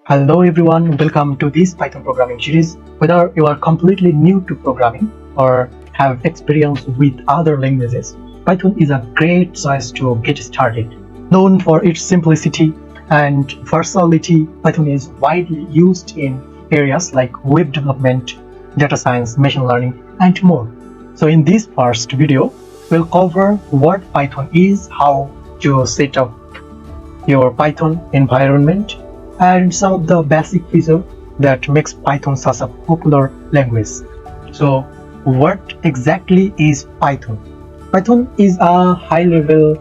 Hello everyone, welcome to this Python programming series. Whether you are completely new to programming or have experience with other languages, Python is a great choice to get started. Known for its simplicity and versatility, Python is widely used in areas like web development, data science, machine learning, and more. So in this first video, we'll cover what Python is, how to set up your Python environment, and some of the basic features that makes Python such a popular language. So what exactly is Python? Python is a high-level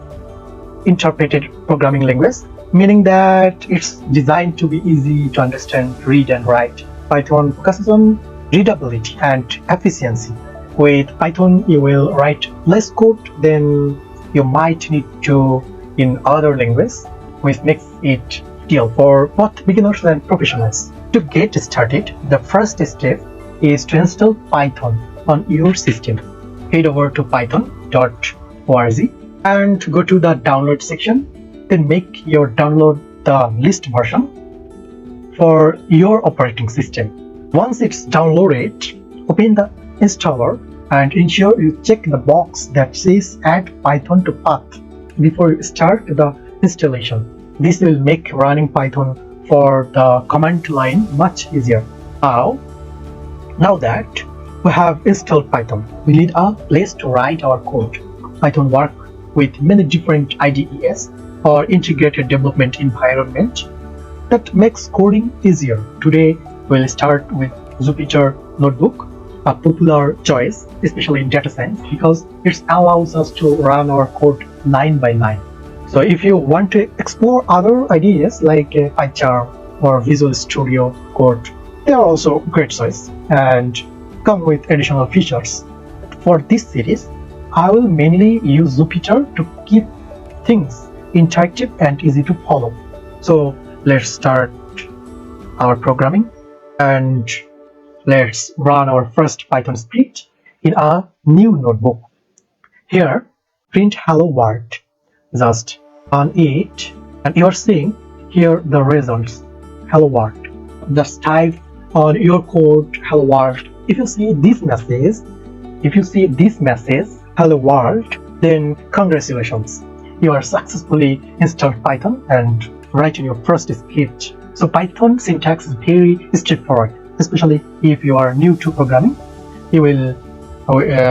interpreted programming language, meaning that it's designed to be easy to understand, read and write. Python focuses on readability and efficiency. With Python, you will write less code than you might need to in other languages, which makes it ideal for both beginners and professionals. To get started, the first step is to install Python on your system. Head over to python.org and go to the download section. Then make your download the list version for your operating system. Once it's downloaded, open the installer and ensure you check the box that says add Python to path before you start the installation. This will make running Python for the command line much easier. Now that we have installed Python, we need a place to write our code. Python works with many different IDEs or integrated development environment that makes coding easier. Today, we'll start with Jupyter Notebook, a popular choice, especially in data science, because it allows us to run our code line by line. So if you want to explore other ideas like PyCharm or Visual Studio Code, they are also great choice and come with additional features. For this series, I will mainly use Jupyter to keep things interactive and easy to follow. So let's start our programming and let's run our first Python script in a new notebook. Here, print hello world. Just on it and you are seeing here the results hello world. Just type on your code hello world. If you see this message hello world, then congratulations, you are successfully installed Python and writing your first script. So Python syntax is very straightforward, especially if you are new to programming. You will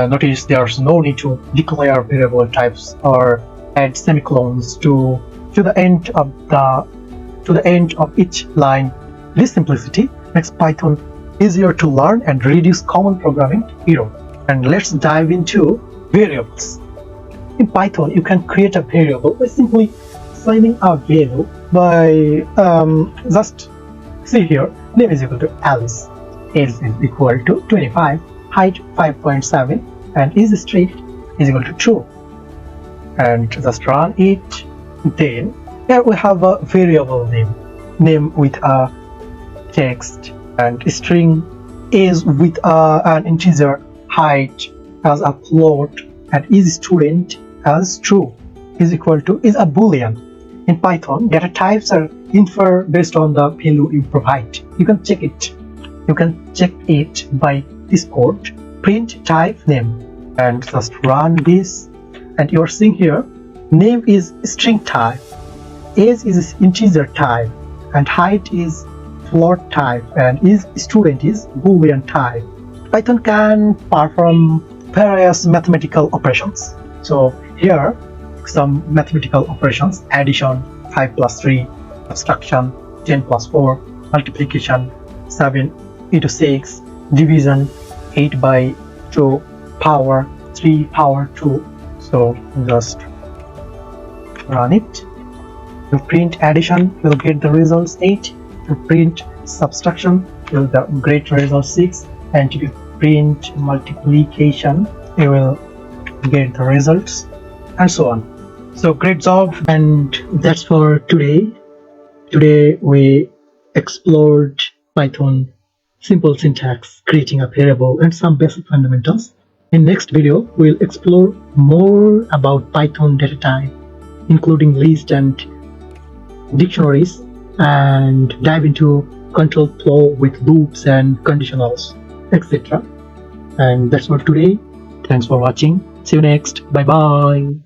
notice there's no need to declare variable types or add semicolons to the end of each line. This simplicity makes Python easier to learn and reduce common programming error. And let's dive into variables. In Python, you can create a variable by simply assigning a value by just see here, name is equal to Alice, age is equal to 25, height 5.7, and is straight is equal to true. And just run it. Then here we have a variable name with a text and string, is with an integer, height as a float, and is student as true is equal to is a boolean. In Python, data types are inferred based on the value you provide. You can check it by this code, print type name, and just run this. And you're seeing here, name is string type, age is integer type, and height is float type, and is student is boolean type. Python can perform various mathematical operations. So here, some mathematical operations: addition, 5 plus 3, subtraction, 10 plus 4, multiplication, 7 into 6, division, 8 by 2, power, 3 power 2. So just run it. You print addition, you'll get the results 8. You print subtraction, you'll get the result 6. And if you print multiplication, you will get the results, and so on. So great job, and that's for today. Today we explored Python simple syntax, creating a variable, and some basic fundamentals. In next video, we'll explore more about Python data type, including list and dictionaries, and dive into control flow with loops and conditionals, etc. And that's all today. Thanks for watching. See you next. Bye bye.